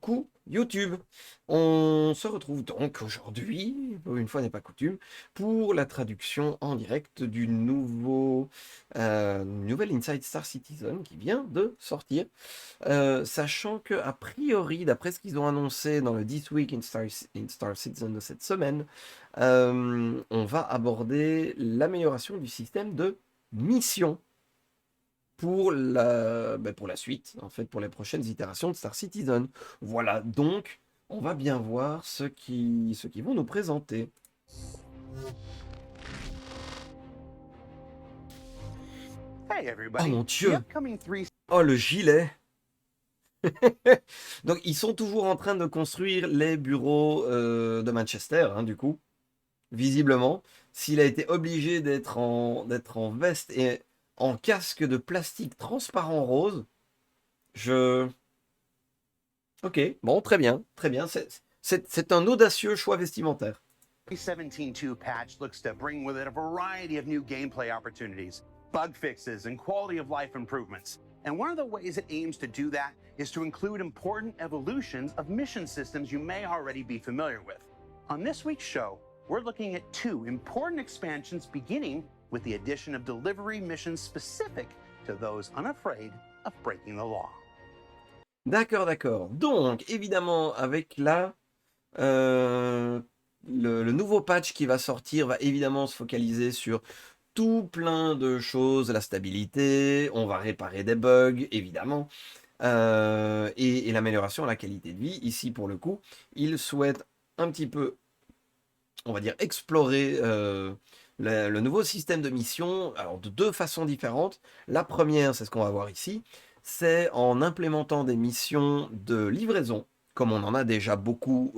coucou YouTube. On se retrouve donc aujourd'hui, une fois n'est pas coutume, pour la traduction en direct du nouvel Inside Star Citizen qui vient de sortir. Sachant que, a priori, d'après ce qu'ils ont annoncé dans le This Week in Star Citizen de cette semaine, on va aborder l'amélioration du système de mission pour la suite, en fait, pour les prochaines itérations de Star Citizen. Voilà, donc, on va bien voir ce qu'ils vont nous présenter. Hey Oh everybody, mon the Dieu! upcoming 3 Oh, le gilet! Donc, ils sont toujours en train de construire les bureaux de Manchester, hein, du coup, visiblement. S'il a été obligé d'être en veste et en casque de plastique transparent rose, je... Ok, bon, très bien, très bien. C'est un audacieux choix vestimentaire. 17.2 patch looks to bring with it a variety of new gameplay opportunities, bug fixes, and quality of life improvements. And one of the ways it aims to do that is to include important evolutions of mission systems you may already be familiar with. On this week's show, we're looking at two important expansions, beginning with the addition of delivery missions specific to those unafraid of breaking the law. D'accord, d'accord. Donc, évidemment, avec le nouveau patch qui va sortir va évidemment se focaliser sur tout plein de choses, la stabilité, on va réparer des bugs, évidemment, et l'amélioration de la qualité de vie. Ici, pour le coup, il souhaite un petit peu, on va dire, explorer le nouveau système de mission, alors de deux façons différentes. La première, c'est ce qu'on va voir ici, c'est en implémentant des missions de livraison, comme on en a déjà beaucoup,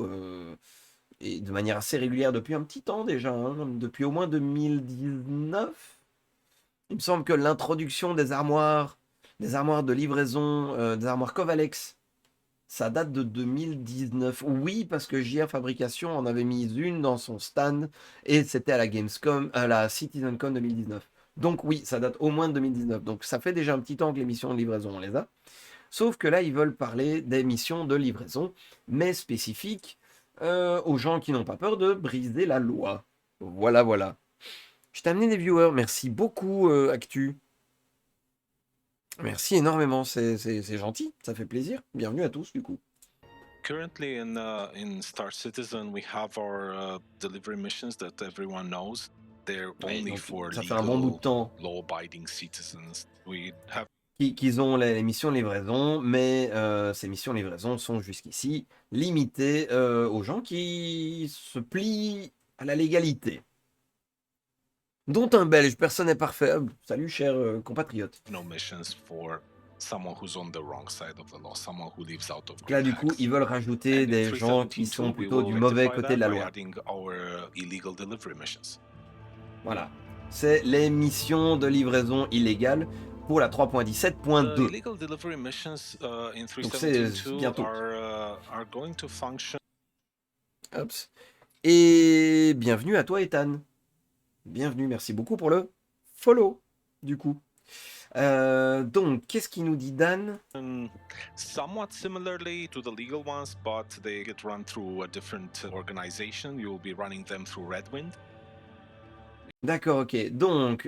et de manière assez régulière depuis un petit temps déjà, hein, depuis au moins 2019. Il me semble que l'introduction des armoires de livraison, des armoires Covalex, ça date de 2019. Oui, parce que JR Fabrication en avait mis une dans son stand et c'était à la Gamescom, à la CitizenCon 2019. Donc oui, ça date au moins de 2019. Donc ça fait déjà un petit temps que les missions de livraison, on les a. Sauf que là, ils veulent parler des missions de livraison, mais spécifiques aux gens qui n'ont pas peur de briser la loi. Voilà, voilà. Je t'ai amené des viewers. Merci beaucoup, Actu. Merci énormément. C'est gentil. Ça fait plaisir. Bienvenue à tous, du coup. Currently in Star Citizen, we have our delivery missions that everyone knows. They're Ouais, only donc, for ça fait un bon bout de legal, temps law-abiding citizens. We have qu'ils ont les missions de livraison, mais ces missions de livraison sont jusqu'ici limitées aux gens qui se plient à la légalité. Dont un Belge, personne n'est parfait. Salut, cher compatriote. no missions for someone who's on the wrong side of the law, someone who lives out of Donc là, grid du coup, hacks. ils veulent rajouter And in des gens qui 3.17.2, sont we plutôt du will mauvais rectify côté de that la by loi. adding our illegal delivery missions. Voilà. C'est les missions de livraison illégale pour la The 3.17.2. illegal delivery missions in Donc c'est 3.17.2 bientôt. are going to function. Hops. Et bienvenue à toi, Ethan. Bienvenue, merci beaucoup pour le follow, du coup. Donc, qu'est-ce qu'il nous dit Dan? Somewhat similarly to the legal ones, but they get run through a different organization. You'll be running them through Redwind. D'accord, ok. Donc,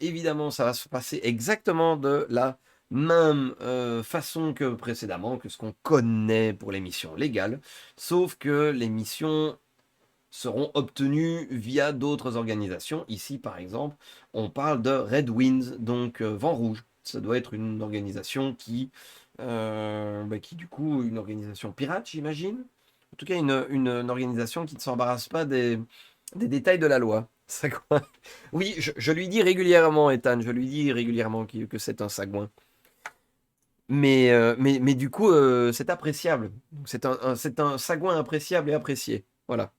évidemment, ça va se passer exactement de la même façon que précédemment, que ce qu'on connaît pour les missions légales, sauf que les missions seront obtenues via d'autres organisations. Ici, par exemple, on parle de Red Winds, donc Vent Rouge. Ça doit être une organisation qui du coup, une organisation pirate, j'imagine. En tout cas, une organisation qui ne s'embarrasse pas des détails de la loi. Sagouin. Oui, je lui dis régulièrement, Ethan, je lui dis régulièrement que c'est un sagouin. Mais du coup, c'est appréciable. C'est un sagouin appréciable et apprécié. Voilà.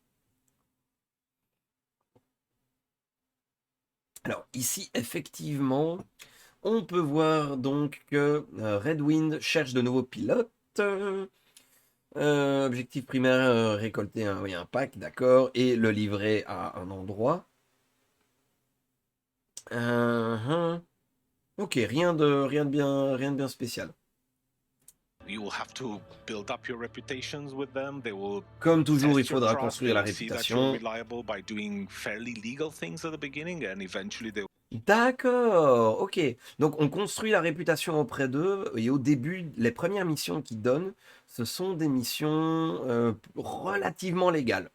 Alors ici, effectivement, on peut voir donc que Red Wind cherche de nouveaux pilotes. Objectif primaire, récolter un pack, d'accord, et le livrer à un endroit. Ok, rien de bien spécial. You will have to build up your reputations with them. They will Comme toujours, il test your faudra trust. construire They la will see that you're réputation. reliable by doing fairly legal things at the beginning, and eventually they D'accord, ok. Donc on construit la réputation auprès d'eux, et au début, les premières missions qu'ils donnent, ce sont des missions relativement légales.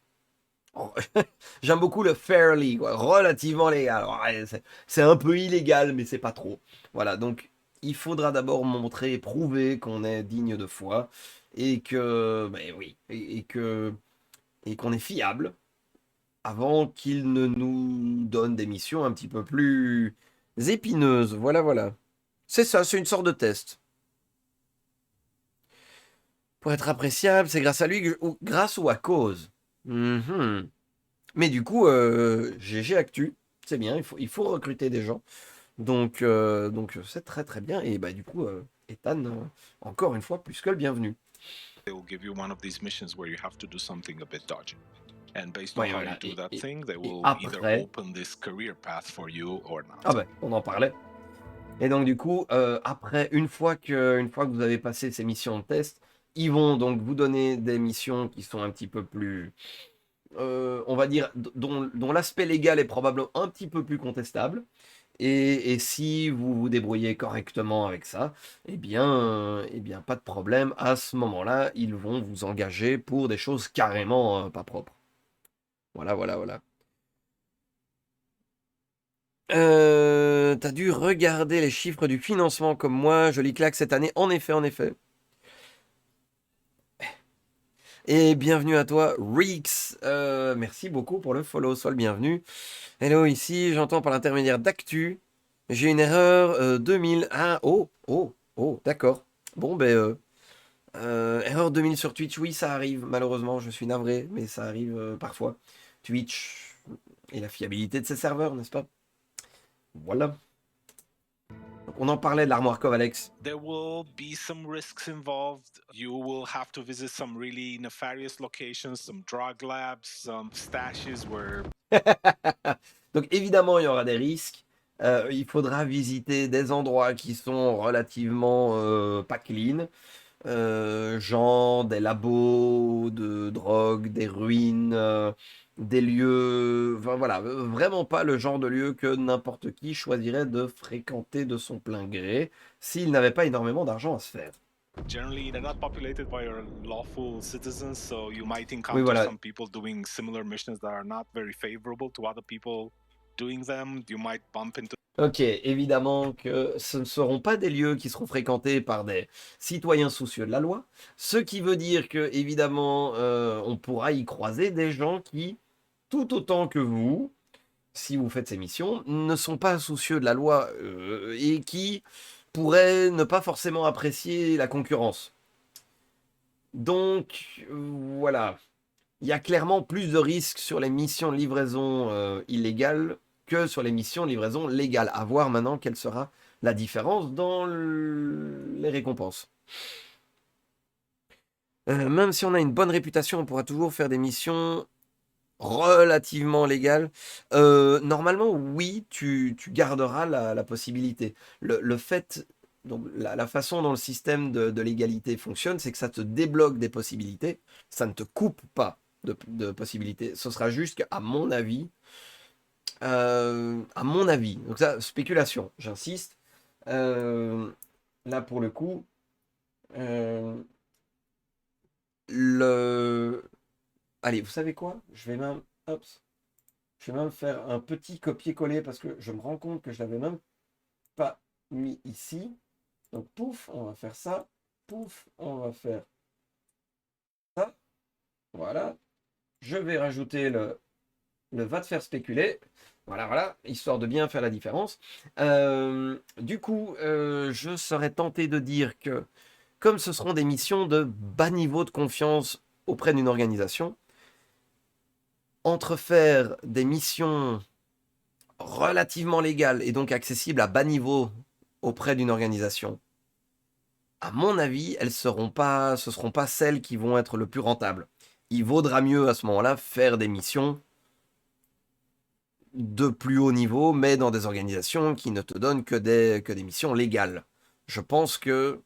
J'aime beaucoup le fairly, quoi, relativement légal. Ouais, c'est un peu illégal, mais c'est pas trop. Voilà, donc il faudra d'abord montrer, prouver qu'on est digne de foi, et que, ben oui, et qu'on est fiable, avant qu'il ne nous donne des missions un petit peu plus épineuses. Voilà, voilà. C'est ça, c'est une sorte de test. Pour être appréciable, c'est grâce à lui, ou grâce ou à cause. Mhm. Mais du coup, GG Actu, c'est bien, il faut recruter des gens. Donc c'est très très bien. Et bah du coup, Ethan, encore une fois, plus que le bienvenu. will give you one of these missions where you have to do something a bit dodgy. And based on Ouais, how you voilà. do that thing, they Et will either après, open this career path for you or not. ah ben, on en parlait. Et donc du coup, après, une fois que vous avez passé ces missions de test, ils vont donc vous donner des missions qui sont un petit peu plus, on va dire, dont l'aspect légal est probablement un petit peu plus contestable. Et si vous vous débrouillez correctement avec ça, eh bien, pas de problème. À ce moment-là, ils vont vous engager pour des choses carrément pas propres. Voilà, voilà, voilà. T'as dû regarder les chiffres du financement comme moi. Joli claque cette année. En effet, en effet. Et bienvenue à toi, Reeks. Merci beaucoup pour le follow. Sois le bienvenu. Hello, ici, j'entends par l'intermédiaire d'Actu. J'ai une erreur 2000. Ah, oh, oh, oh, d'accord. Bon, ben, erreur 2000 sur Twitch. Oui, ça arrive, malheureusement. Je suis navré, mais ça arrive parfois. Twitch et la fiabilité de ses serveurs, n'est-ce pas? Voilà. On en parlait de l'armoire Kovalex. There will be some risks involved. You will have to visit some really nefarious locations, some drug labs, some stashes where Donc évidemment, il y aura des risques. Il faudra visiter des endroits qui sont relativement pas clean. Genre des labos de drogue, des ruines, des lieux... Enfin voilà, vraiment pas le genre de lieu que n'importe qui choisirait de fréquenter de son plein gré s'il n'avait pas énormément d'argent à se faire. generally they're not populated by your lawful citizens, so you might Oui, encounter voilà. some people doing similar missions that are not very favorable to other people doing them. You might bump into Ok, évidemment que ce ne seront pas des lieux qui seront fréquentés par des citoyens soucieux de la loi, ce qui veut dire que, évidemment, on pourra y croiser des gens qui, tout autant que vous, si vous faites ces missions, ne sont pas soucieux de la loi et qui pourraient ne pas forcément apprécier la concurrence. Donc, voilà. Il y a clairement plus de risques sur les missions de livraison illégales que sur les missions de livraison légales. À voir maintenant quelle sera la différence dans les récompenses. Même si on a une bonne réputation, on pourra toujours faire des missions relativement légales. Normalement, oui, tu garderas la possibilité. Le fait, donc la façon dont le système de légalité fonctionne, c'est que ça te débloque des possibilités, ça ne te coupe pas de possibilités. Ce sera juste qu'à mon avis, donc ça, spéculation, j'insiste. Là, pour le coup, euh, le... Allez, vous savez quoi? Hop, je vais même faire un petit copier-coller parce que je me rends compte que je l'avais même pas mis ici. Donc, pouf, on va faire ça. Pouf, on va faire ça. Voilà. Je vais rajouter le va te faire spéculer. Voilà, voilà, histoire de bien faire la différence. Du coup, je serais tenté de dire que, comme ce seront des missions de bas niveau de confiance auprès d'une organisation, entre faire des missions relativement légales et donc accessibles à bas niveau auprès d'une organisation, à mon avis, ce seront pas celles qui vont être le plus rentables. Il vaudra mieux à ce moment-là faire des missions de plus haut niveau, mais dans des organisations qui ne te donnent que des missions légales. Je pense que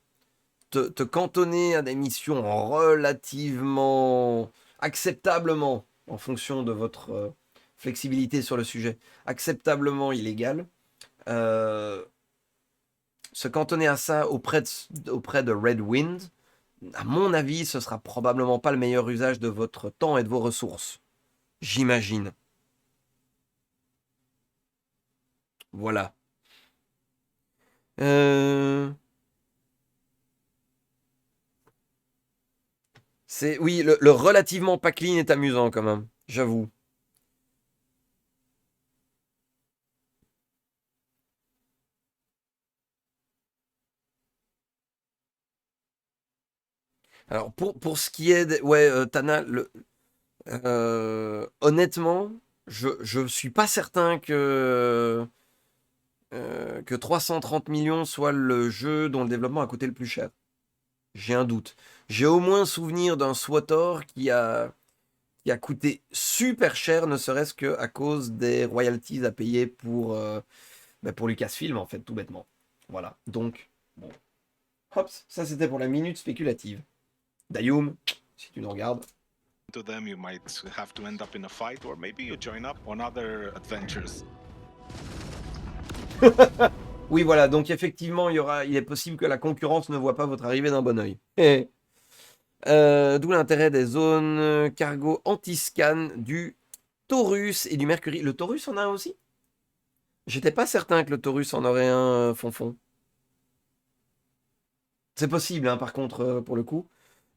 te cantonner à des missions relativement acceptablement, en fonction de votre flexibilité sur le sujet, acceptablement illégales, se cantonner à ça auprès de Red Wind, à mon avis, ce sera probablement pas le meilleur usage de votre temps et de vos ressources. J'imagine. Voilà. Oui, le relativement pas clean est amusant quand même, j'avoue. Alors pour ce qui est Tana, honnêtement, je suis pas certain que 330 millions soit le jeu dont le développement a coûté le plus cher. J'ai un doute. J'ai au moins souvenir d'un SWTOR qui a coûté super cher, ne serait-ce qu'à cause des royalties à payer pour Lucasfilm, en fait, tout bêtement. Voilà. Donc, bon. Hop, ça c'était pour la minute spéculative. Dayum, si tu nous regardes. To them, you might have to end up in a fight, or maybe you join up on other adventures. Oui, voilà, donc effectivement, il est possible que la concurrence ne voit pas votre arrivée d'un bon oeil. D'où l'intérêt des zones cargo anti-scan du Taurus et du Mercury. Le Taurus en a un aussi? J'étais pas certain que le Taurus en aurait un fond. C'est possible, hein, par contre, pour le coup.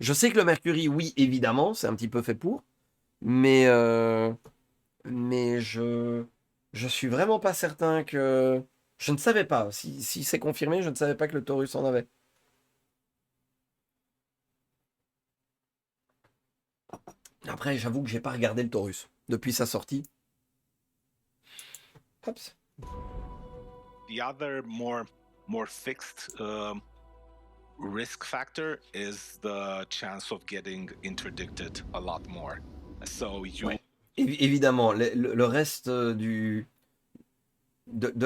Je sais que le Mercury, oui, évidemment, c'est un petit peu fait pour. Mais je suis vraiment pas certain que... Je ne savais pas. Si c'est confirmé, je ne savais pas que le Taurus en avait. Après, j'avoue que j'ai pas regardé le Taurus depuis sa sortie. Hops. The other more fixed risk factor is the chance of getting interdicted a lot more. So you... Ouais. Évidemment, le reste de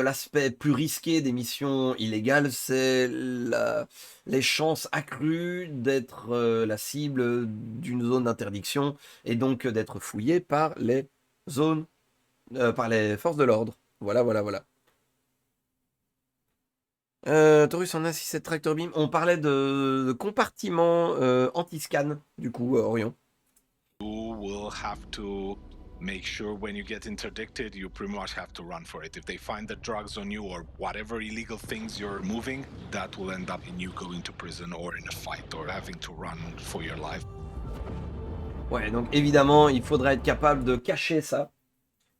l'aspect plus risqué des missions illégales, c'est les chances accrues d'être la cible d'une zone d'interdiction et donc d'être fouillé par les par les forces de l'ordre. Voilà. Taurus en a 6 tractor beam. On parlait de compartiment anti-scan, du coup, Orion. You will have to make sure when you get interdicted, you pretty much have to run for it. If they find the drugs on you or whatever illegal things you're moving, that will end up in you going to prison or in a fight or having to run for your life. Ouais, donc évidemment, il faudra être capable de cacher ça,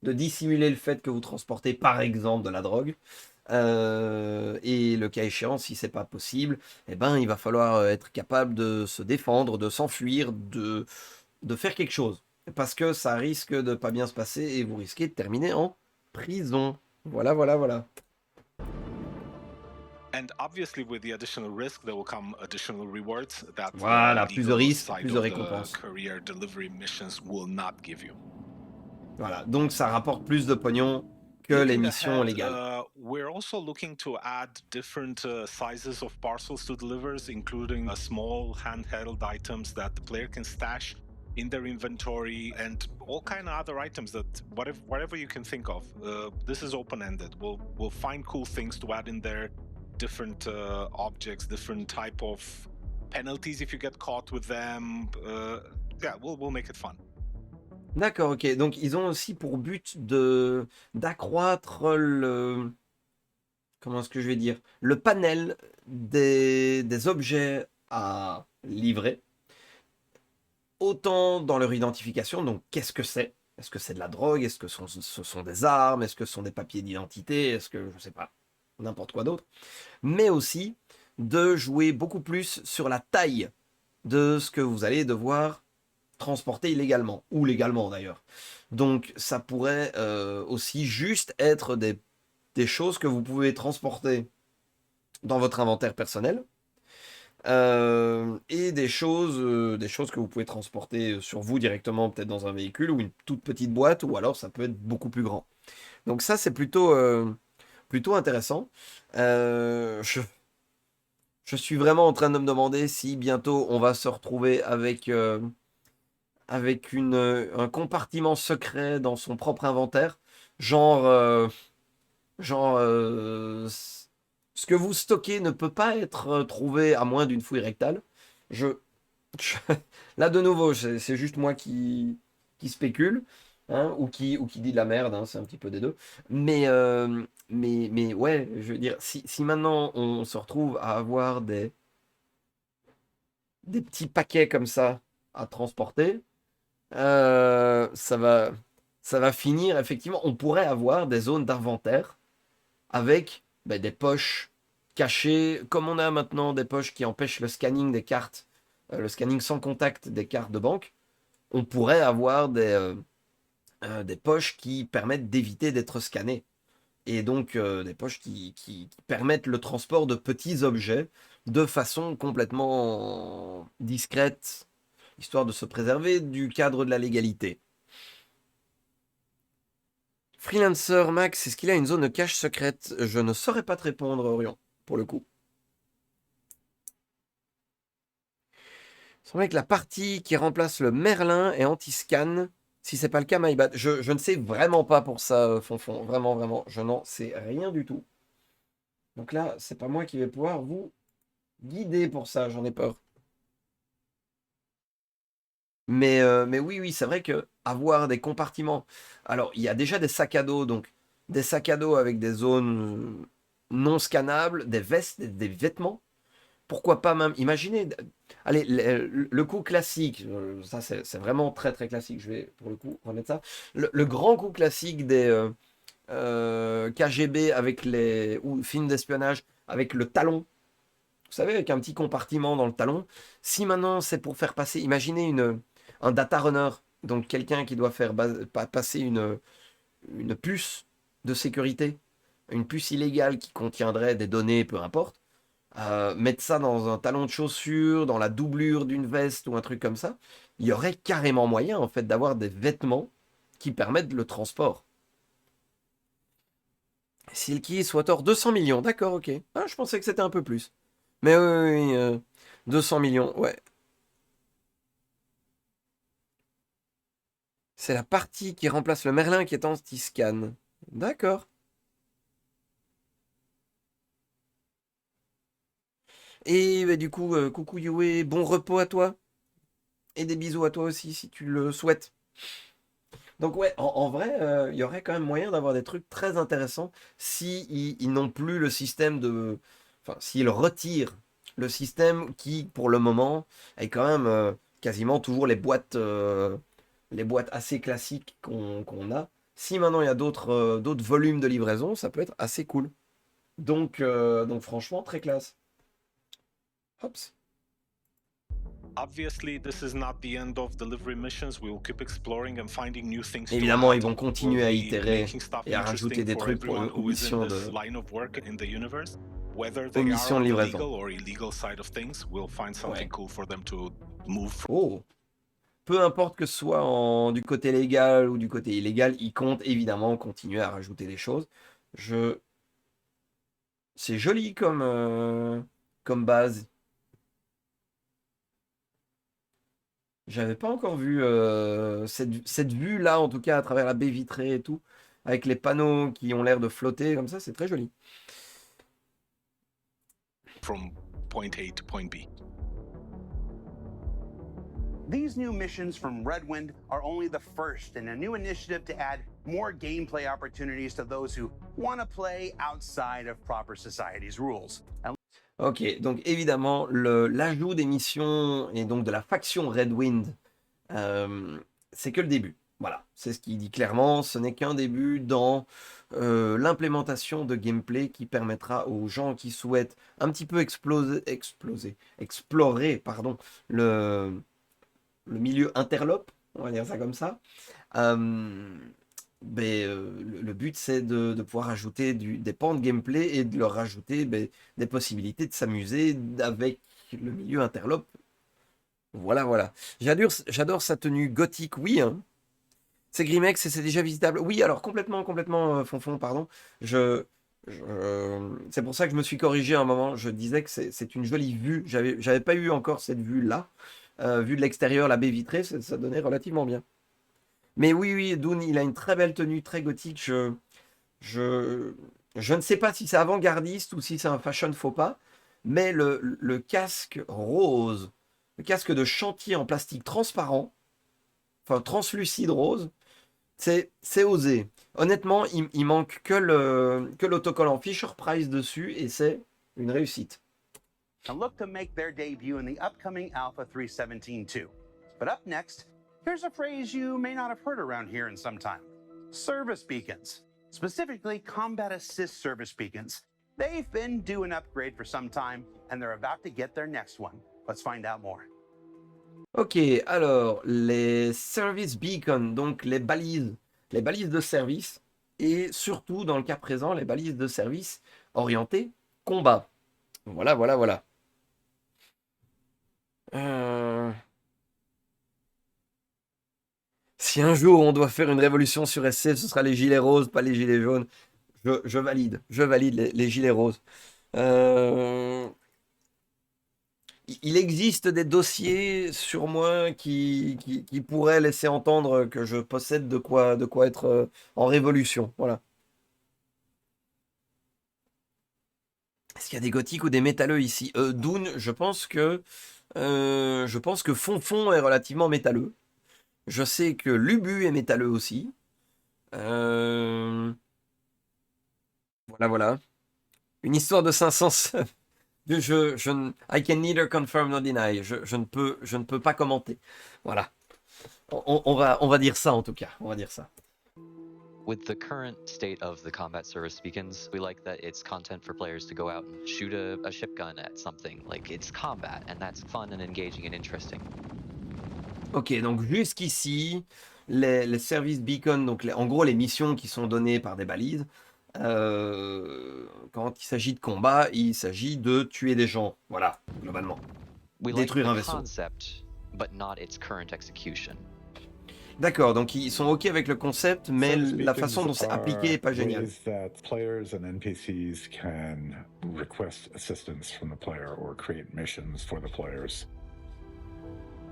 de dissimuler le fait que vous transportez par exemple de la drogue. Et le cas échéant, si c'est pas possible, eh ben, il va falloir être capable de se défendre, de s'enfuir, de faire quelque chose. Parce que ça risque de pas bien se passer et vous risquez de terminer en prison. Voilà. And obviously, with the additional risk, there will come additional rewards that voilà, the plus de risques, side plus de of the récompenses. career delivery missions will not give you. Voilà, donc ça rapporte plus de pognon que les missions légales. We're also looking to add different sizes of parcels to delivers, including small handheld items that the player can stash in their inventory and all kind of other items that whatever you can think of. This is open-ended. We'll find cool things to add in there, different objects, different type of penalties if you get caught with them. We'll make it fun. D'accord, ok. Donc ils ont aussi pour but d'accroître comment est-ce que je vais dire, le panel des objets à livrer, autant dans leur identification. Donc qu'est-ce que c'est? Est-ce que c'est de la drogue? Est-ce que ce sont des armes? Est-ce que ce sont des papiers d'identité? Est-ce que je sais pas, n'importe quoi d'autre? Mais aussi de jouer beaucoup plus sur la taille de ce que vous allez devoir transporter illégalement, ou légalement d'ailleurs. Donc ça pourrait aussi juste être des choses que vous pouvez transporter dans votre inventaire personnel, et des choses que vous pouvez transporter sur vous directement, peut-être dans un véhicule ou une toute petite boîte, ou alors ça peut être beaucoup plus grand. Donc ça c'est plutôt intéressant. Je Je suis vraiment en train de me demander si bientôt on va se retrouver avec, un compartiment secret dans son propre inventaire. Genre, ce que vous stockez ne peut pas être trouvé à moins d'une fouille rectale. Je, je- Là, de nouveau, c'est juste moi qui spécule, hein, ou qui dit de la merde, hein, c'est un petit peu des deux. Mais ouais, je veux dire, si maintenant on se retrouve à avoir des petits paquets comme ça à transporter, ça va finir, effectivement, on pourrait avoir des zones d'inventaire avec des poches cachées, comme on a maintenant des poches qui empêchent le scanning des cartes, le scanning sans contact des cartes de banque. On pourrait avoir des poches qui permettent d'éviter d'être scanné. Et donc des poches qui permettent le transport de petits objets de façon complètement discrète, histoire de se préserver du cadre de la légalité. Freelancer Max, est-ce qu'il a une zone de cache secrète? Je ne saurais pas te répondre, Orion, pour le coup. Il semblait que la partie qui remplace le Merlin est anti-scan. Si c'est pas le cas, my bad. Je ne sais vraiment pas pour ça, Fonfon. Vraiment, vraiment. Je n'en sais rien du tout. Donc là, c'est pas moi qui vais pouvoir vous guider pour ça, j'en ai peur. Mais oui, oui, c'est vrai que avoir des compartiments. Alors, il y a déjà des sacs à dos, donc des sacs à dos avec des zones non scannables, des vestes, des vêtements. Pourquoi pas même, imaginez, allez, le coup classique, ça c'est vraiment très très classique, je vais pour le coup remettre ça. Le grand coup classique des KGB avec ou films d'espionnage avec le talon, vous savez, avec un petit compartiment dans le talon. Si maintenant c'est pour faire passer, imaginez un data runner, donc quelqu'un qui doit faire passer une puce de sécurité, une puce illégale qui contiendrait des données, peu importe. Mettre ça dans un talon de chaussure, dans la doublure d'une veste ou un truc comme ça, il y aurait carrément moyen en fait d'avoir des vêtements qui permettent le transport. Silky Swatter, 200 millions, d'accord, ok. Ah, je pensais que c'était un peu plus. Mais oui, oui, 200 millions, ouais. C'est la partie qui remplace le Merlin qui est anti-scan. D'accord. Et bah, du coup, coucou Yue, bon repos à toi. Et des bisous à toi aussi si tu le souhaites. Donc ouais, en vrai, il y aurait quand même moyen d'avoir des trucs très intéressants si ils n'ont plus le système de... Enfin, s'ils retirent le système qui, pour le moment, est quand même quasiment toujours les boîtes assez classiques qu'on a. Si maintenant il y a d'autres volumes de livraison, ça peut être assez cool. Donc franchement, très classe. Hops. Obviously, this is not the end of delivery missions. We will keep exploring and finding new things to Évidemment, ils add. vont We'll continuer à be itérer making stuff et à rajouter interesting des for trucs pour everyone les who is in missions this de, line of work in the universe. Whether aux they are missions on de the livraison. legal or illegal side of things, we'll find something Ouais. cool for them to move from. Oh, peu importe que ce soit du côté légal ou du côté illégal, ils comptent évidemment continuer à rajouter des choses. Je... C'est joli comme base. J'avais pas encore vu cette vue-là, en tout cas, à travers la baie vitrée et tout, avec les panneaux qui ont l'air de flotter, comme ça, c'est très joli. From point A to point B. These new missions from Redwind are only the first in a new initiative to add more gameplay opportunities to those who want to play outside of proper society's rules. Ok, donc évidemment, l'ajout des missions et donc de la faction Redwind, c'est que le début. Voilà, c'est ce qu'il dit clairement, ce n'est qu'un début dans l'implémentation de gameplay qui permettra aux gens qui souhaitent un petit peu explorer, pardon, le milieu interlope, on va dire ça comme ça. Le but c'est de pouvoir ajouter des pans de gameplay et de leur rajouter des possibilités de s'amuser avec le milieu interlope. Voilà, voilà. J'adore sa tenue gothique, oui. Hein. C'est Grimex et c'est déjà visitable. Oui, alors complètement, Fonfon, pardon. Je C'est pour ça que je me suis corrigé à un moment. Je disais que c'est une jolie vue. J'avais pas eu encore cette vue-là. Vue de l'extérieur, la baie vitrée, ça donnait relativement bien. Mais oui, oui, Dune, il a une très belle tenue, très gothique. Je, je ne sais pas si c'est avant-gardiste ou si c'est un fashion faux pas, mais le casque rose, le casque de chantier en plastique transparent, enfin translucide rose, c'est osé. Honnêtement, il manque que l'autocollant Fisher-Price dessus et c'est une réussite. And look to make their debut in the upcoming Alpha 317-2. But up next, here's a phrase you may not have heard around here in some time. Service beacons, specifically combat assist service beacons. They've been due an upgrade for some time, and they're about to get their next one. Let's find out more. Ok, alors les service beacons, donc les balises de service, et surtout dans le cas présent, les balises de service orientées combat. Voilà, voilà, voilà. Si un jour on doit faire une révolution sur SC, ce sera les gilets roses, pas les gilets jaunes. Je valide les gilets roses. Il existe des dossiers sur moi qui pourraient laisser entendre que je possède de quoi être en révolution. Voilà. Est-ce qu'il y a des gothiques ou des métalleux ici? Dune, je pense que Fonfon est relativement métalleux. Je sais que Lubu est métalleux aussi. Voilà, voilà. Une histoire de 500. I can neither confirm nor deny. Je ne peux pas commenter. Voilà. On va dire ça en tout cas. On va dire ça. With the current state of the combat service beacons, we like that it's content for players to go out and shoot a ship gun at something. Like, it's combat, and that's fun and engaging and interesting. Ok, donc jusqu'ici, les services beacon, donc en gros les missions qui sont données par des balises, quand il s'agit de combat, il s'agit de tuer des gens, voilà, globalement. We like Détruire un the vaisseau. concept, but not its current execution. D'accord, donc ils sont ok avec le concept, mais Service la beacons façon dont c'est appliqué est pas are géniale. ways that players and NPCs can request assistance from the player or create missions for the players.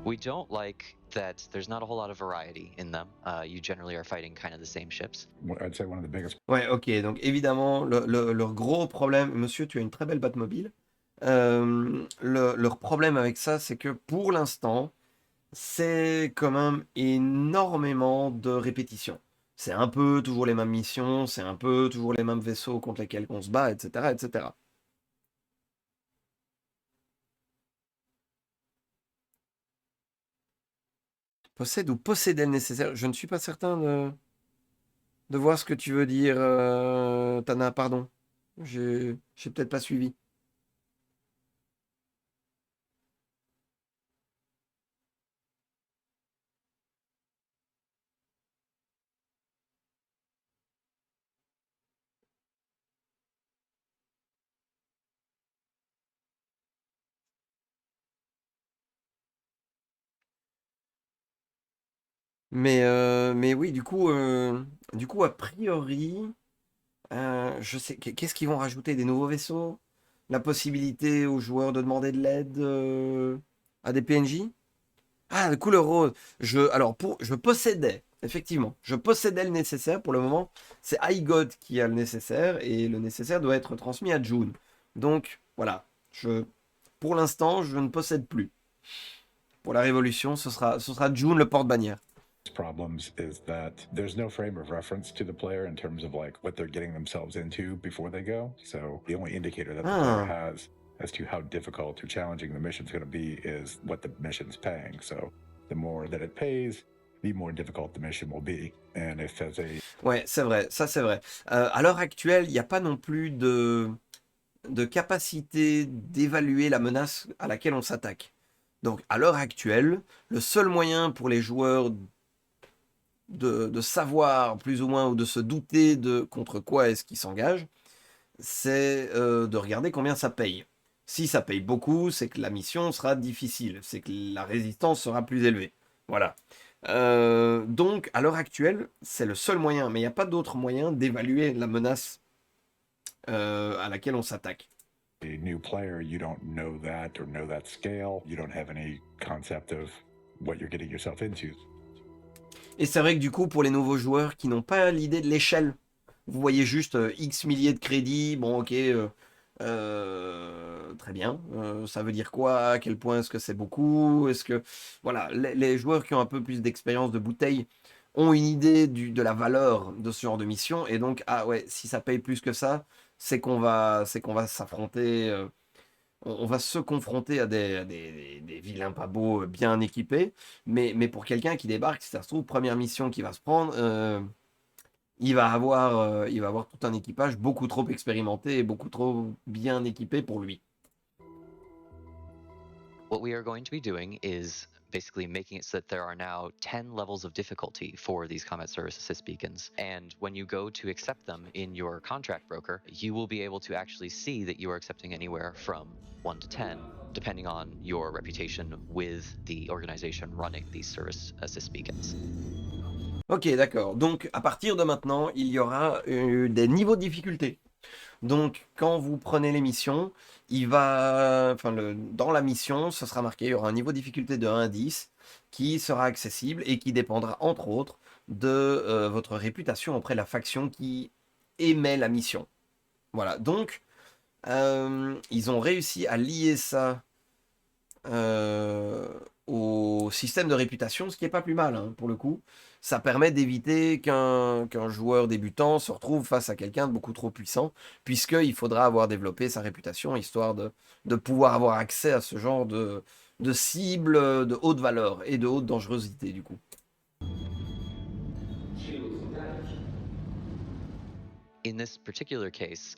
We don't like that there's not a whole lot of variety in them. You generally are fighting kind of the same ships. I'd say one of the biggest Ouais, ok, donc évidemment, leur gros problème, monsieur, tu as une très belle Batmobile. Leur problème avec ça, c'est que pour l'instant, c'est quand même énormément de répétitions. C'est un peu toujours les mêmes missions, c'est un peu toujours les mêmes vaisseaux contre lesquels on se bat, etc., etc. Possède ou posséder le nécessaire. Je ne suis pas certain de voir ce que tu veux dire, Tana, pardon. J'ai peut-être pas suivi. Mais oui, du coup, a priori, je sais, qu'est-ce qu'ils vont rajouter? Des nouveaux vaisseaux? La possibilité aux joueurs de demander de l'aide à des PNJ? Ah, la couleur rose. Je possédais, effectivement, je possédais le nécessaire pour le moment. C'est iGod qui a le nécessaire et le nécessaire doit être transmis à June. Donc, voilà. Pour l'instant, je ne possède plus. Pour la révolution, ce sera June le porte-bannière. problems is that there's no frame of reference to the player in terms of like what they're getting themselves into before they go. So the only indicator that the player has as to how difficult or challenging the mission's going to be is what the mission's paying. So the more that it pays, the more difficult the mission will be. And if as a Ouais, c'est vrai, ça c'est vrai. À l'heure actuelle, il n'y a pas non plus de capacité d'évaluer la menace à laquelle on s'attaque. Donc à l'heure actuelle, le seul moyen pour les joueurs de savoir plus ou moins ou de se douter de contre quoi est-ce qu'ils s'engagent, c'est de regarder combien ça paye. Si ça paye beaucoup, c'est que la mission sera difficile, c'est que la résistance sera plus élevée. Voilà. Donc, à l'heure actuelle, c'est le seul moyen, mais il n'y a pas d'autre moyen d'évaluer la menace à laquelle on s'attaque. A new player, you don't know that or know that scale. You don't have any concept of what you're getting yourself into. Et c'est vrai que du coup, pour les nouveaux joueurs qui n'ont pas l'idée de l'échelle, vous voyez juste X milliers de crédits, bon ok, très bien, ça veut dire quoi? À quel point est-ce que c'est beaucoup? Est-ce que... Voilà, les joueurs qui ont un peu plus d'expérience de bouteille ont une idée de la valeur de ce genre de mission, et donc, ah ouais, si ça paye plus que ça, c'est qu'on va s'affronter... on va se confronter à des vilains pas beaux bien équipés, mais pour quelqu'un qui débarque, si ça se trouve, première mission qu'il va se prendre, il va avoir tout un équipage beaucoup trop expérimenté et beaucoup trop bien équipé pour lui. What we are going to be doing is basically making it so that there are now 10 levels of difficulty for these combat service assist beacons. And when you go to accept them in your contract broker, you will be able to actually see that you are accepting anywhere from 1 to 10, depending on your reputation with the organization running these service assist beacons. Ok, d'accord. Donc, à partir de maintenant, il y aura des niveaux de difficulté. Donc, quand vous prenez les missions, dans la mission, ce sera marqué, il y aura un niveau de difficulté de 1 à 10 qui sera accessible et qui dépendra, entre autres, de votre réputation auprès de la faction qui émet la mission. Voilà, donc, ils ont réussi à lier ça au système de réputation, ce qui n'est pas plus mal, hein, pour le coup. Ça permet d'éviter qu'un joueur débutant se retrouve face à quelqu'un de beaucoup trop puissant, puisqu'il faudra avoir développé sa réputation, histoire de pouvoir avoir accès à ce genre de cible de haute valeur et de haute dangerosité, du coup. In this particular case,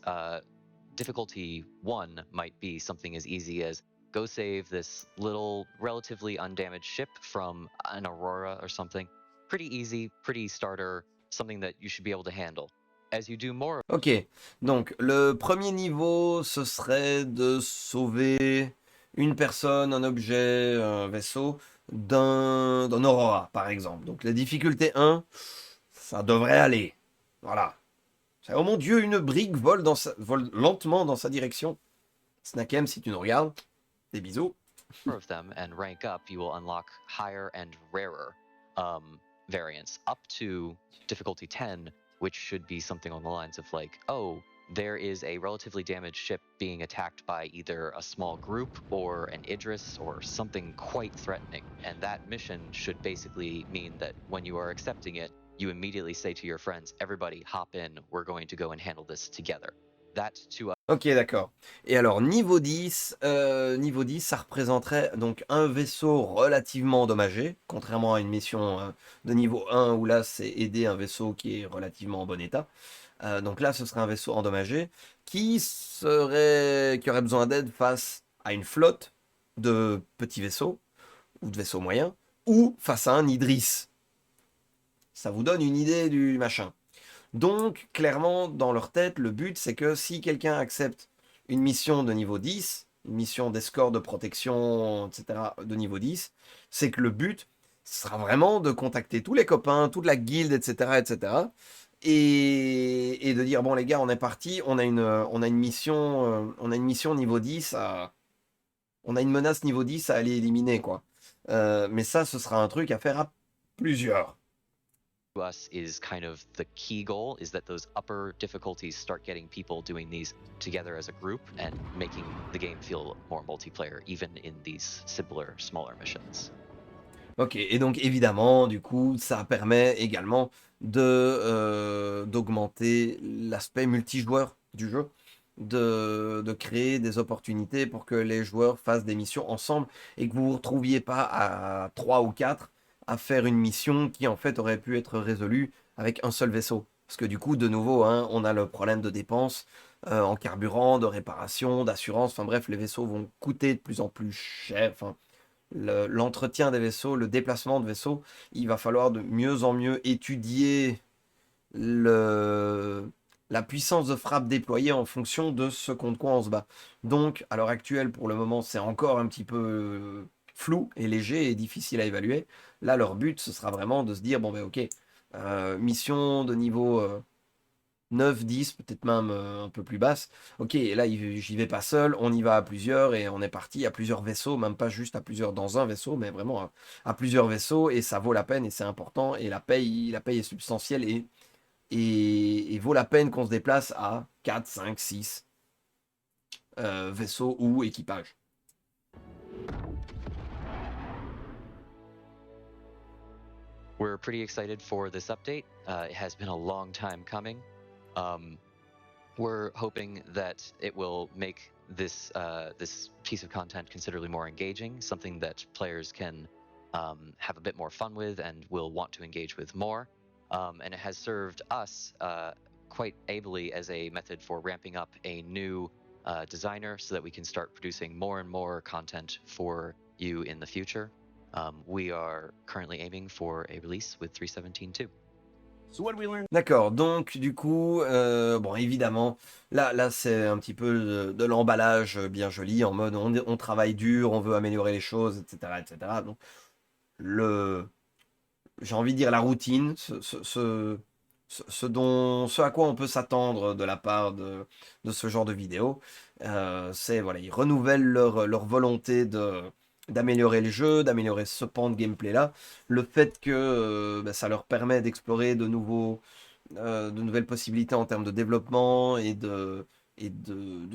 difficulty 1 might be something as easy as go save this little relatively undamaged ship from an Aurora or something. Pretty easy, pretty starter, something that you should be able to handle. As you do more... Ok, donc le premier niveau, ce serait de sauver une personne, un objet, un vaisseau d'un Aurora, par exemple. Donc la difficulté 1, ça devrait aller. Voilà. Oh mon Dieu, une brique vole lentement dans sa direction. Snackem, si tu nous regardes, des bisous. of them and rank up, you will unlock higher and rarer variants up to difficulty 10, which should be something on the lines of like, oh, there is a relatively damaged ship being attacked by either a small group or an Idris or something quite threatening. And that mission should basically mean that when you are accepting it, you immediately say to your friends, everybody hop in, we're going to go and handle this together. That to Ok, d'accord. Et alors, niveau 10, ça représenterait donc un vaisseau relativement endommagé, contrairement à une mission de niveau 1 où là, c'est aider un vaisseau qui est relativement en bon état. Donc là, ce serait un vaisseau endommagé qui aurait besoin d'aide face à une flotte de petits vaisseaux ou de vaisseaux moyens ou face à un Idris. Ça vous donne une idée du machin. Donc, clairement, dans leur tête, le but, c'est que si quelqu'un accepte une mission de niveau 10, une mission d'escorte, de protection, etc., de niveau 10, c'est que le but sera vraiment de contacter tous les copains, toute la guilde, etc., etc., et de dire, bon les gars, on est parti, on a une mission niveau 10 on a une menace niveau 10 à aller éliminer, quoi. Mais ça, ce sera un truc à faire à plusieurs. us is kind of the key goal is that those upper difficulties start getting people doing these together as a group and making the game feel more multiplayer even in these simpler, smaller missions. Ok, et donc évidemment, du coup, ça permet également d'augmenter l'aspect multijoueur du jeu, de créer des opportunités pour que les joueurs fassent des missions ensemble et que vous ne vous retrouviez pas à 3 ou 4 à faire une mission qui en fait aurait pu être résolue avec un seul vaisseau. Parce que du coup, de nouveau, hein, on a le problème de dépenses en carburant, de réparation, d'assurance, enfin bref, les vaisseaux vont coûter de plus en plus cher. Enfin, l'entretien des vaisseaux, le déplacement de vaisseaux, il va falloir de mieux en mieux étudier la puissance de frappe déployée en fonction de ce contre quoi on se bat. Donc, à l'heure actuelle, pour le moment, c'est encore un petit peu flou et léger et difficile à évaluer. Là, leur but, ce sera vraiment de se dire, bon ben ok, mission de niveau 9, 10, peut-être même un peu plus basse. Ok, et là, j'y vais pas seul, on y va à plusieurs et on est parti à plusieurs vaisseaux, même pas juste à plusieurs dans un vaisseau, mais vraiment à plusieurs vaisseaux et ça vaut la peine et c'est important et la paye est substantielle et vaut la peine qu'on se déplace à 4, 5, 6 vaisseaux ou équipages. We're pretty excited for this update. It has been a long time coming. We're hoping that it will make this this piece of content considerably more engaging, something that players can have a bit more fun with and will want to engage with more. And it has served us quite ably as a method for ramping up a new designer so that we can start producing more and more content for you in the future. We are currently aiming for a release with 3.17.2. So what did we learn? D'accord, donc du coup, bon évidemment, là c'est un petit peu de l'emballage bien joli, en mode on travaille dur, on veut améliorer les choses, etc. etc. Donc j'ai envie de dire la routine, ce à quoi on peut s'attendre de la part de ce genre de vidéo, c'est voilà, ils renouvellent leur volonté d'améliorer le jeu, d'améliorer ce pan de gameplay là, le fait que ça leur permet d'explorer de nouvelles possibilités en termes de développement et de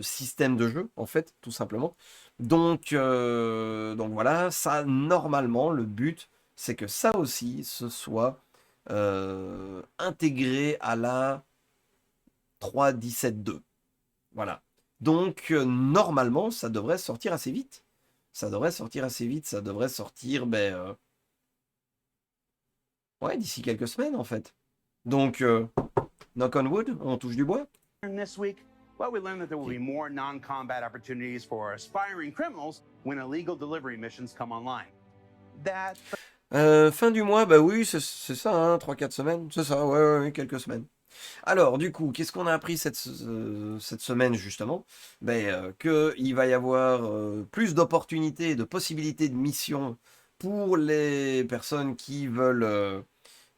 système de jeu en fait, tout simplement. Donc voilà, ça normalement le but c'est que ça aussi ce soit intégré à la 3.17.2. Voilà. Donc normalement, ça devrait sortir assez vite. Ça devrait sortir assez vite. Ça devrait sortir ouais, d'ici quelques semaines en fait. Donc knock on wood, on touche du bois. This week, well, we learned that there will be more non-combat opportunities for aspiring criminals when illegal delivery missions come online. That Fin du mois, bah oui, c'est ça, hein, 3-4 semaines. C'est ça, ouais, quelques semaines. Alors, du coup, qu'est-ce qu'on a appris cette semaine, justement? Qu'il va y avoir plus d'opportunités et de possibilités de missions pour les personnes qui veulent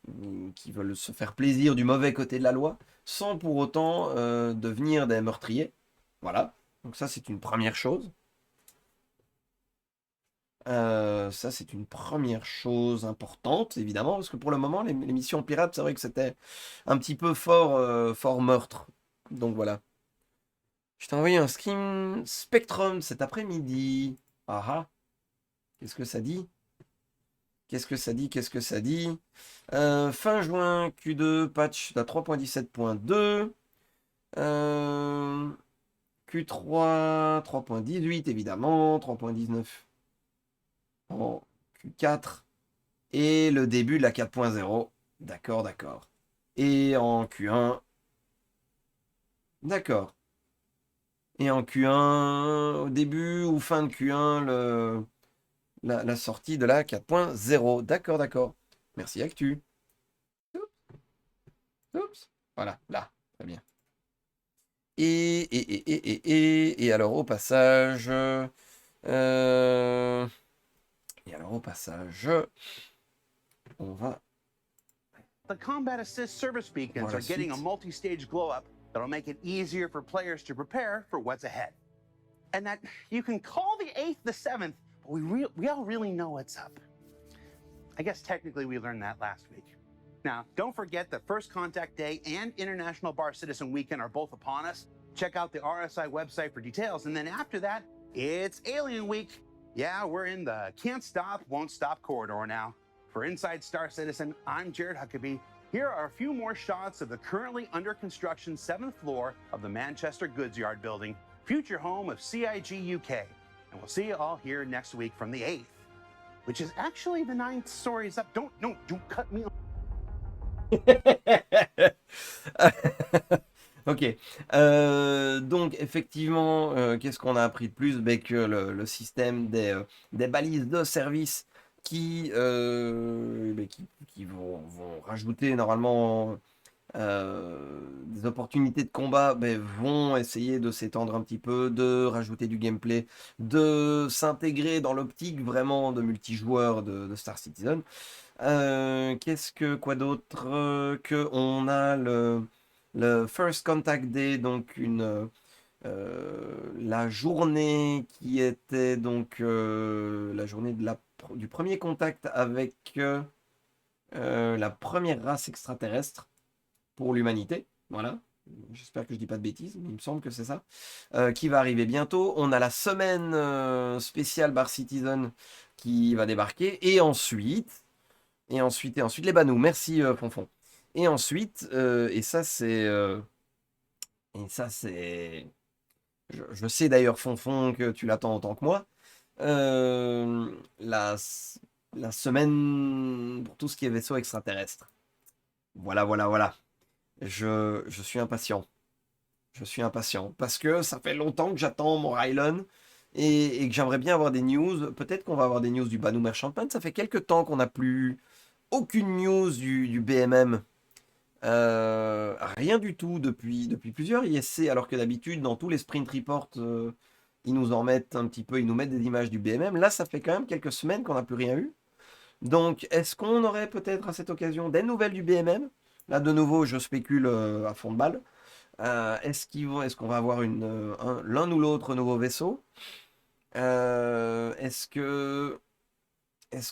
se faire plaisir du mauvais côté de la loi, sans pour autant devenir des meurtriers. Voilà. Donc ça, c'est une première chose. Ça, c'est une première chose importante, évidemment, parce que pour le moment, les missions pirates, c'est vrai que c'était un petit peu fort meurtre. Donc voilà. Je t'ai envoyé un skin Spectrum cet après-midi. Ah ah. Qu'est-ce que ça dit? Qu'est-ce que ça dit? Qu'est-ce que ça dit? Fin juin, Q2, patch à 3.17.2. Q3, 3.18, évidemment. 3.19 en Q4. Et le début de la 4.0. D'accord, d'accord. Et en Q1. D'accord. Et en Q1, au début ou fin de Q1, la sortie de la 4.0. D'accord, d'accord. Merci Actu. Oups. Oups. Voilà, là. Très bien. Et alors au passage. On va. the combat assist service beacons Voilà, are getting a suite. multi-stage glow up that'll make it easier for players to prepare for what's ahead. And that you can call the 8th the 7th, but we all really know what's up. I guess technically we learned that last week. Now, don't forget that First Contact Day and International Bar Citizen Weekend are both upon us. Check out the RSI website for details. And then after that, it's Alien Week. Yeah, we're in the can't stop, won't stop corridor now. For Inside Star Citizen, I'm Jared Huckabee. Here are a few more shots of the currently under construction 7th floor of the Manchester Goods Yard building, future home of CIG UK. And we'll see you all here next week from the 8th, which is actually the 9th stories up. Don't cut me off. Ok. Donc effectivement, qu'est-ce qu'on a appris de plus? Que le système des balises de service qui vont rajouter normalement des opportunités de combat, vont essayer de s'étendre un petit peu, de rajouter du gameplay, de s'intégrer dans l'optique vraiment de multijoueur de Star Citizen. Quoi d'autre? Que on a le First Contact Day, donc la journée qui était donc la journée du premier contact avec la première race extraterrestre pour l'humanité. Voilà. J'espère que je dis pas de bêtises, mais il me semble que c'est ça. Qui va arriver bientôt. On a la semaine spéciale Bar Citizen qui va débarquer. Et ensuite, les Banous. Merci Fonfon. Et ensuite, je sais d'ailleurs, Fonfon, que tu l'attends autant que moi. Euh, la, la semaine pour tout ce qui est vaisseau extraterrestre. Voilà, voilà, voilà. Je suis impatient. Je suis impatient. Parce que ça fait longtemps que j'attends mon Rylon et que j'aimerais bien avoir des news. Peut-être qu'on va avoir des news du Banu Merchantman. Ça fait quelques temps qu'on n'a plus aucune news du BMM. Rien du tout depuis plusieurs ISC, alors que d'habitude, dans tous les sprint reports, ils nous en mettent un petit peu, ils nous mettent des images du BMM. Là, ça fait quand même quelques semaines qu'on n'a plus rien eu. Donc, est-ce qu'on aurait peut-être à cette occasion des nouvelles du BMM? Là, de nouveau, je spécule à fond de balle. Est-ce qu'on va avoir l'un ou l'autre nouveau vaisseau? Est-ce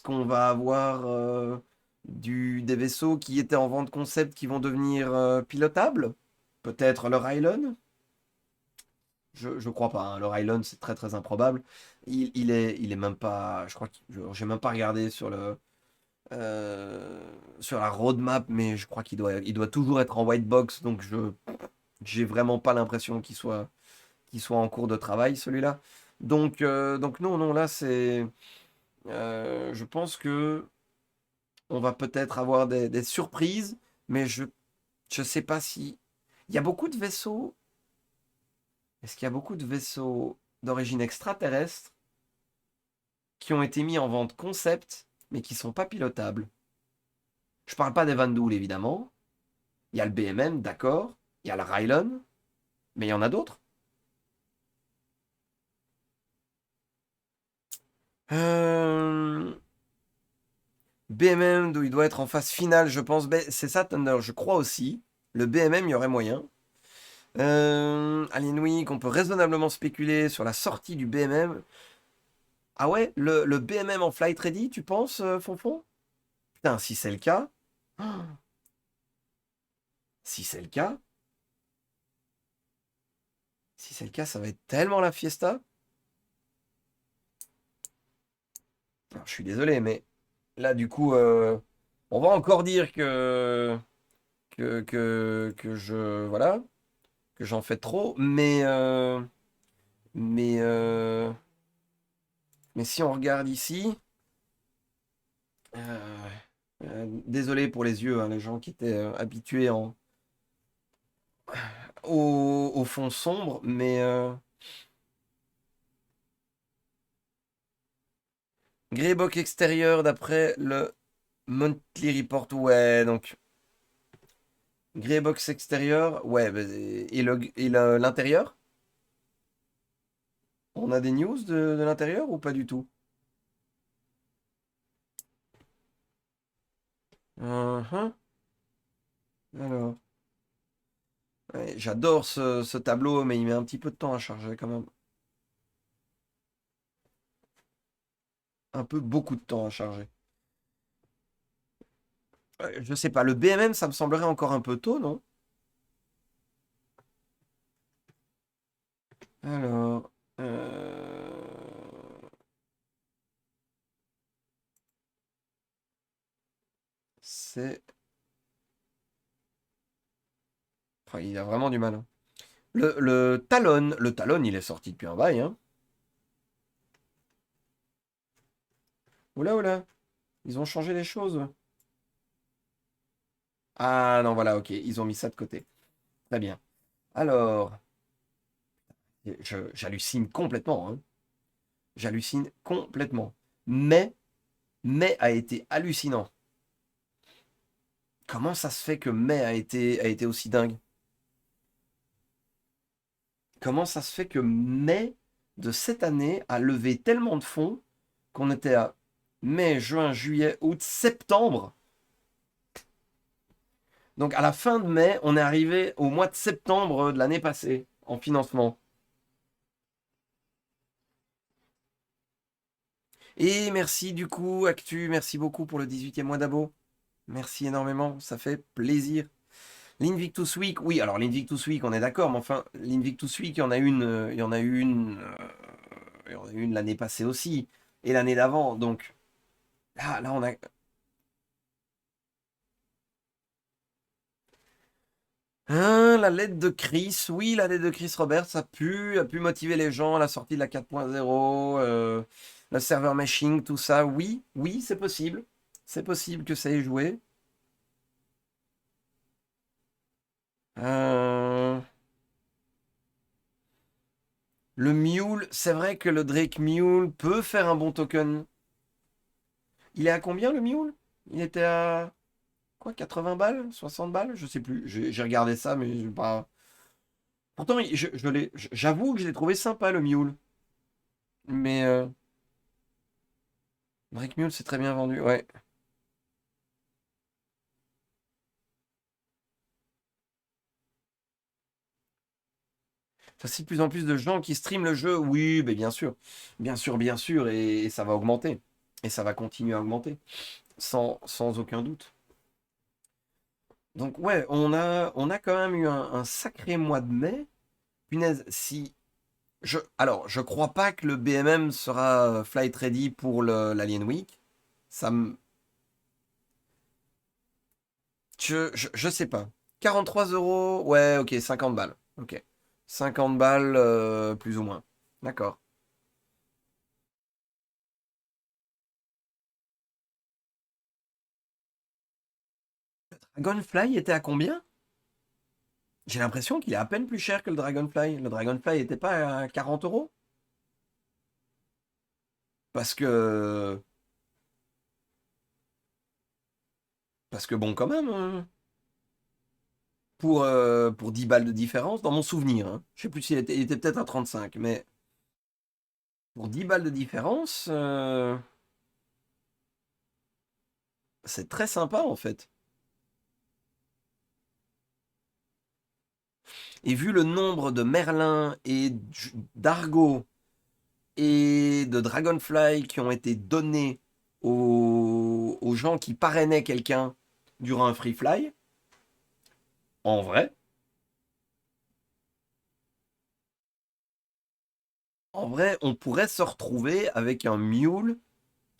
qu'on va avoir des vaisseaux qui étaient en vente concept qui vont devenir pilotables? Peut-être le Rylon? Je crois pas, hein. Le Rylon, c'est très très improbable. Il est même pas. Je crois que j'ai même pas regardé sur la roadmap, mais je crois il doit toujours être en white box, donc j'ai vraiment pas l'impression qu'il soit en cours de travail, celui-là. Donc non, non, là c'est. Je pense que on va peut-être avoir des surprises, mais je sais pas si. Il y a beaucoup de vaisseaux. Est-ce qu'il y a beaucoup de vaisseaux d'origine extraterrestre qui ont été mis en vente concept, mais qui sont pas pilotables? Je parle pas des Vandoul, évidemment. Il y a le BMM, d'accord. Il y a le Rylon, mais il y en a d'autres. Euh, BMM, il doit être en phase finale, je pense. C'est ça, Thunder, je crois aussi. Le BMM, il y aurait moyen. Alien Week, on peut raisonnablement spéculer sur la sortie du BMM. Ah ouais, le BMM en flight ready, tu penses, Fonfon? Putain, si c'est le cas. Ah, si c'est le cas. Si c'est le cas, ça va être tellement la fiesta. Alors, je suis désolé, mais là, du coup, on va encore dire voilà, que j'en fais trop, mais, euh, mais si on regarde ici, désolé pour les yeux, hein, les gens qui étaient habitués au fond sombre, mais Greybox extérieur d'après le Monthly Report, ouais, donc Greybox extérieur, ouais, bah, l'intérieur? On a des news de l'intérieur ou pas du tout? Uhum. Alors, ouais, j'adore ce tableau, mais il met un petit peu de temps à charger quand même. Un peu beaucoup de temps à charger. Je sais pas, le BMM, ça me semblerait encore un peu tôt, non? Alors, c'est... Enfin, il a vraiment du mal, hein. Le Talon, il est sorti depuis un bail, hein. Oula, oula, ils ont changé les choses. Ah non, voilà, ok, ils ont mis ça de côté. Très bien. Alors, j'hallucine complètement, hein. J'hallucine complètement. Mais a été hallucinant. Comment ça se fait que mai a été aussi dingue? Comment ça se fait que mai de cette année a levé tellement de fonds qu'on était à mai, juin, juillet, août, septembre? Donc à la fin de mai, on est arrivé au mois de septembre de l'année passée en financement. Et merci du coup, Actu, merci beaucoup pour le 18e mois d'abo. Merci énormément, ça fait plaisir. L'Invictus Week, oui, alors l'Invictus Week, on est d'accord, mais enfin, l'Invictus Week, il y en a une, il y en a eu une, il y en a eu une l'année passée aussi, et l'année d'avant, donc là, on a. Hein, la lettre de Chris, oui, la lettre de Chris Roberts a pu motiver les gens à la sortie de la 4.0, le server meshing, tout ça, oui, oui, c'est possible. C'est possible que ça ait joué. Euh, Le Mule, c'est vrai que le Drake Mule peut faire un bon token. Il est à combien le Mule? Il était à quoi, 80 balles? 60 balles? Je sais plus. J'ai regardé ça, mais je pas. Pourtant, j'avoue que je l'ai trouvé sympa le Mule. Mais Drake Mule, c'est très bien vendu, ouais. Ça, c'est de plus en plus de gens qui streament le jeu. Oui, mais bien sûr. Bien sûr, bien sûr. Et ça va augmenter. Et ça va continuer à augmenter. Sans aucun doute. Donc ouais, on a quand même eu un sacré mois de mai. Punaise, si. Alors, je crois pas que le BMM sera flight ready pour l'Alien Week. Ça me. Je sais pas. 43 euros. Ouais, ok, 50 balles. Ok. 50 balles, plus ou moins. D'accord. Dragonfly était à combien? J'ai l'impression qu'il est à peine plus cher que le Dragonfly. Le Dragonfly était pas à 40 euros? Parce que. Parce que bon, quand même. Pour 10 balles de différence, dans mon souvenir, hein. Je sais plus s'il était, il était peut-être à 35, mais pour 10 balles de différence, c'est très sympa en fait. Et vu le nombre de Merlin et d'Argo et de Dragonfly qui ont été donnés aux gens qui parrainaient quelqu'un durant un free fly, en vrai, on pourrait se retrouver avec un mule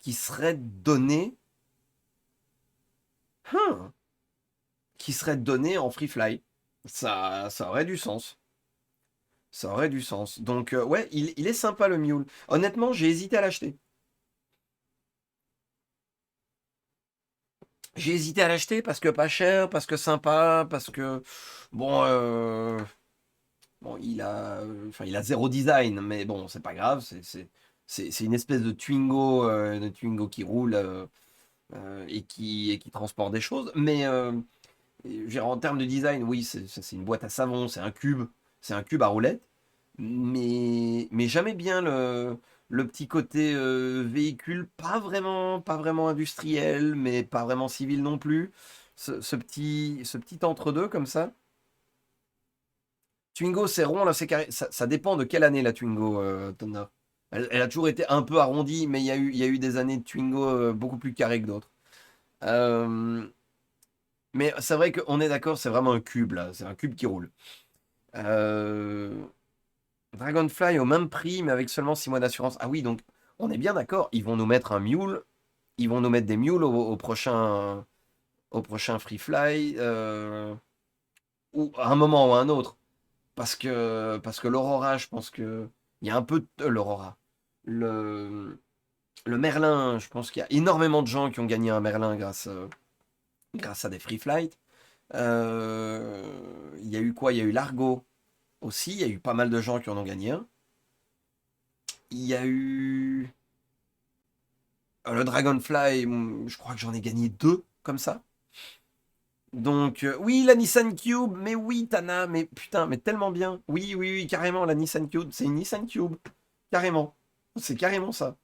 qui serait donné, hein, qui serait donné en free fly. Ça aurait du sens. Ça aurait du sens. Donc, ouais, il est sympa le mule. Honnêtement, j'ai hésité à l'acheter. J'ai hésité à l'acheter parce que pas cher, parce que sympa, parce que bon, bon, enfin, il a zéro design, mais bon, c'est pas grave. C'est une espèce de Twingo qui roule et qui transporte des choses. Mais je veux dire, en termes de design, oui, c'est une boîte à savon, c'est un cube à roulettes. Mais jamais bien le petit côté véhicule, pas vraiment industriel, mais pas vraiment civil non plus. Ce petit entre-deux comme ça. Twingo, c'est rond, là, c'est carré. Ça dépend de quelle année la Twingo, Tonna. Elle a toujours été un peu arrondie, mais il y a eu des années de Twingo beaucoup plus carrées que d'autres. Euh, mais c'est vrai qu'on est d'accord, c'est vraiment un cube, là. C'est un cube qui roule. Euh, Dragonfly au même prix, mais avec seulement 6 mois d'assurance. Ah oui, donc on est bien d'accord. Ils vont nous mettre un mule. Ils vont nous mettre des mules au prochain Free Fly. Ou à un moment ou à un autre. Parce que l'Aurora, je pense que. Il y a un peu de. L'Aurora. Le Merlin, je pense qu'il y a énormément de gens qui ont gagné un Merlin grâce à des Free Flight. Il y a eu quoi? Il y a eu l'Argo aussi. Il y a eu pas mal de gens qui en ont gagné un. Il y a eu. Le Dragonfly, je crois que j'en ai gagné deux comme ça. Donc, oui, la Nissan Cube, mais oui, Tana, mais putain, mais tellement bien. Oui, oui, oui, carrément, la Nissan Cube, c'est une Nissan Cube. Carrément. C'est carrément ça.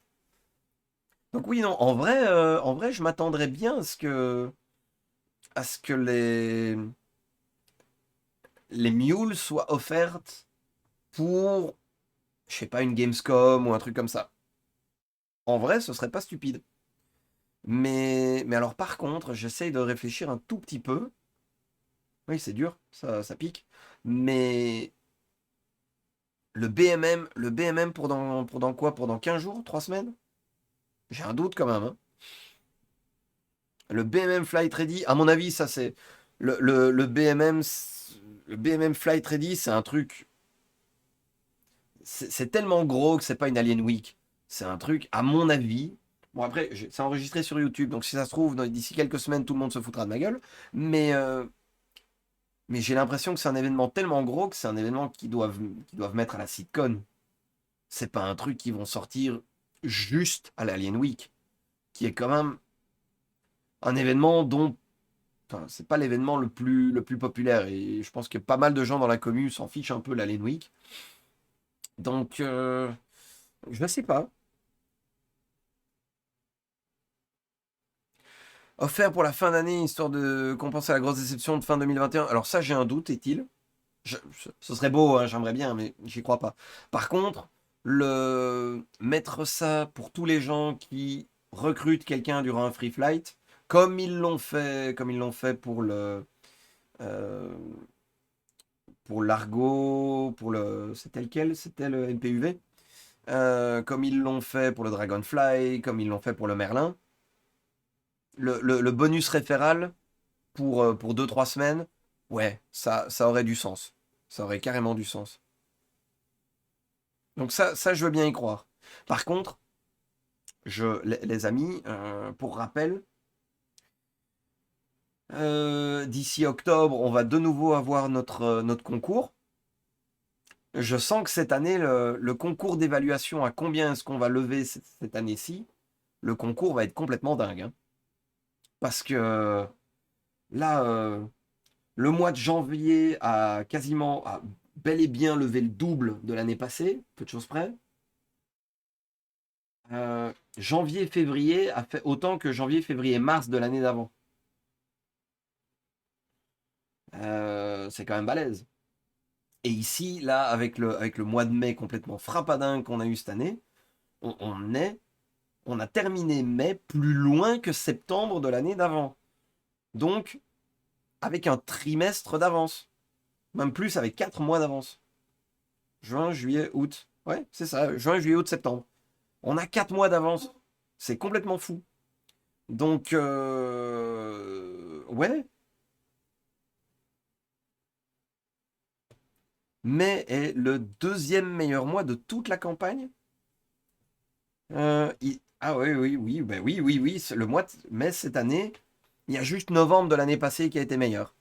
Donc, oui, non, en vrai, je m'attendrais bien à ce que les mules soient offertes pour, je sais pas, une Gamescom ou un truc comme ça. En vrai, ce serait pas stupide. Mais alors par contre, j'essaye de réfléchir un tout petit peu. Oui, c'est dur, ça pique. Mais le BMM pour dans quoi? Pour dans 15 jours? 3 semaines? J'ai un doute quand même, hein. Le BMM Flight Ready, à mon avis, ça c'est... Le BMM, le BMM Flight Ready, c'est un truc... C'est tellement gros que c'est pas une Alien Week. C'est un truc, à mon avis... Bon après, c'est enregistré sur YouTube, donc si ça se trouve, d'ici quelques semaines, tout le monde se foutra de ma gueule. Mais j'ai l'impression que c'est un événement tellement gros que c'est un événement qu'ils doivent mettre à la Sitcon. C'est pas un truc qu'ils vont sortir juste à l'Alien Week, qui est quand même un événement dont... Enfin, c'est pas l'événement le plus populaire. Et je pense que pas mal de gens dans la commu s'en fichent un peu l'Alien Week. Donc, je sais pas. Offert pour la fin d'année, histoire de compenser la grosse déception de fin 2021. Alors ça, j'ai un doute, est-il? Ce serait beau, hein, j'aimerais bien, mais j'y crois pas. Par contre, mettre ça pour tous les gens qui recrutent quelqu'un durant un free flight, comme ils l'ont fait euh, pour l'Argo, c'était lequel? C'était le NPUV. Comme ils l'ont fait pour le Dragonfly, comme ils l'ont fait pour le Merlin. Le bonus référal pour 2-3 semaines, ouais, ça aurait du sens. Ça aurait carrément du sens. Donc ça je veux bien y croire. Par contre, les amis, pour rappel, d'ici octobre, on va de nouveau avoir notre concours. Je sens que cette année, le concours d'évaluation à combien est-ce qu'on va lever cette année-ci, le concours va être complètement dingue, hein. Parce que là, le mois de janvier a bel et bien levé le double de l'année passée, peu de choses près. Janvier-février a fait autant que janvier-février-mars de l'année d'avant. C'est quand même balèze. Et ici, là, avec le mois de mai complètement frappadingue qu'on a eu cette année, on a terminé mai plus loin que septembre de l'année d'avant. Donc, avec un trimestre d'avance. Même plus, avec 4 mois d'avance. Juin, juillet, août. Ouais, c'est ça, juin, juillet, août, septembre. On a 4 mois d'avance. C'est complètement fou. Donc, ouais. Mai est le deuxième meilleur mois de toute la campagne. Ah oui, oui, oui, ben oui, oui, oui. Le mois de mai cette année, il y a juste novembre de l'année passée qui a été meilleur.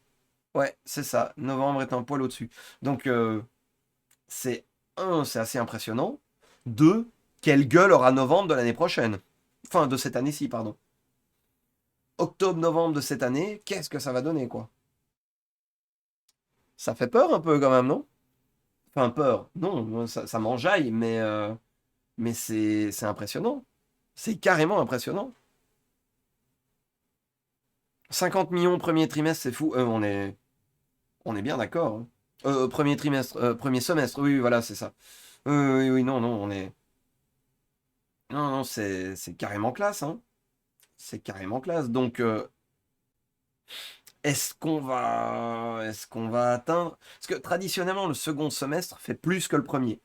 Ouais, c'est ça. Novembre est un poil au-dessus. Donc, c'est c'est assez impressionnant. Deux, quelle gueule aura novembre de l'année prochaine? Enfin, de cette année-ci, pardon. Octobre-novembre de cette année, qu'est-ce que ça va donner, quoi? Ça fait peur un peu quand même, non? Enfin, peur. Non, ça m'enjaille, mais c'est impressionnant. C'est carrément impressionnant. 50 millions premier trimestre, c'est fou. On est bien d'accord, hein. Premier trimestre, premier semestre, oui, oui, voilà, c'est ça. Oui, oui, non, non, on est. Non, non, c'est carrément classe, hein. C'est carrément classe. Donc, est-ce qu'on va atteindre? Parce que traditionnellement, le second semestre fait plus que le premier.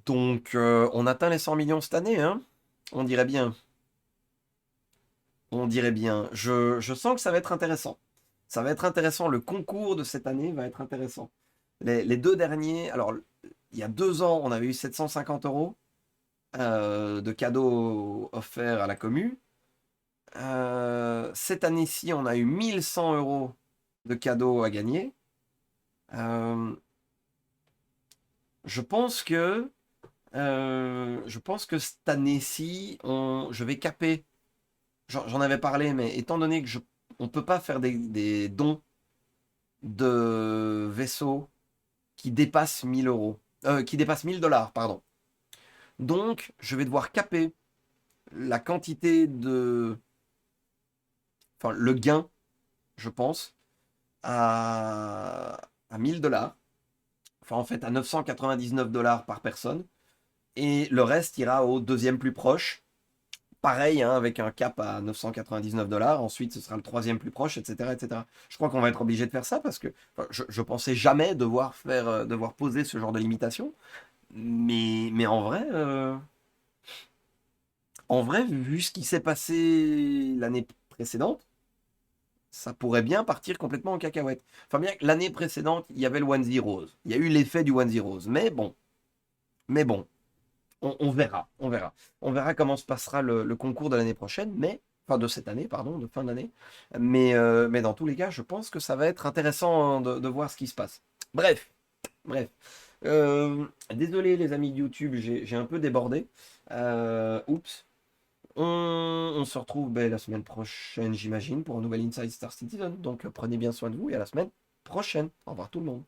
Donc, on atteint les 100 millions cette année, hein? On dirait bien. On dirait bien. Je sens que ça va être intéressant. Ça va être intéressant. Le concours de cette année va être intéressant. Les deux derniers, alors, il y a 2 ans, on avait eu 750 euros de cadeaux offerts à la commu. Cette année-ci, on a eu 1100 euros de cadeaux à gagner. Je pense que cette année-ci, je vais caper. J'en avais parlé, mais étant donné que on peut pas faire des dons de vaisseaux qui dépassent 1000 euros, qui dépassent 1000 dollars, pardon. Donc, je vais devoir caper la quantité de... enfin le gain, je pense, à 1000 $. Enfin, en fait, à 999 $ par personne. Et le reste ira au deuxième plus proche. Pareil, hein, avec un cap à 999 $. Ensuite, ce sera le troisième plus proche, etc., etc. Je crois qu'on va être obligé de faire ça parce que enfin, je pensais jamais devoir poser ce genre de limitation. Mais en vrai, vu ce qui s'est passé l'année précédente, ça pourrait bien partir complètement en cacahuète. Enfin, bien que l'année précédente, il y avait le One Zeroes. Il y a eu l'effet du One Zeroes. Mais bon, on verra. On verra. On verra comment se passera le concours de l'année prochaine, enfin de cette année, pardon, de fin d'année. Mais dans tous les cas, je pense que ça va être intéressant de voir ce qui se passe. Bref. Désolé les amis de YouTube, j'ai un peu débordé. Oups. On se retrouve la semaine prochaine, j'imagine, pour un nouvel Inside Star Citizen. Donc prenez bien soin de vous et à la semaine prochaine. Au revoir tout le monde.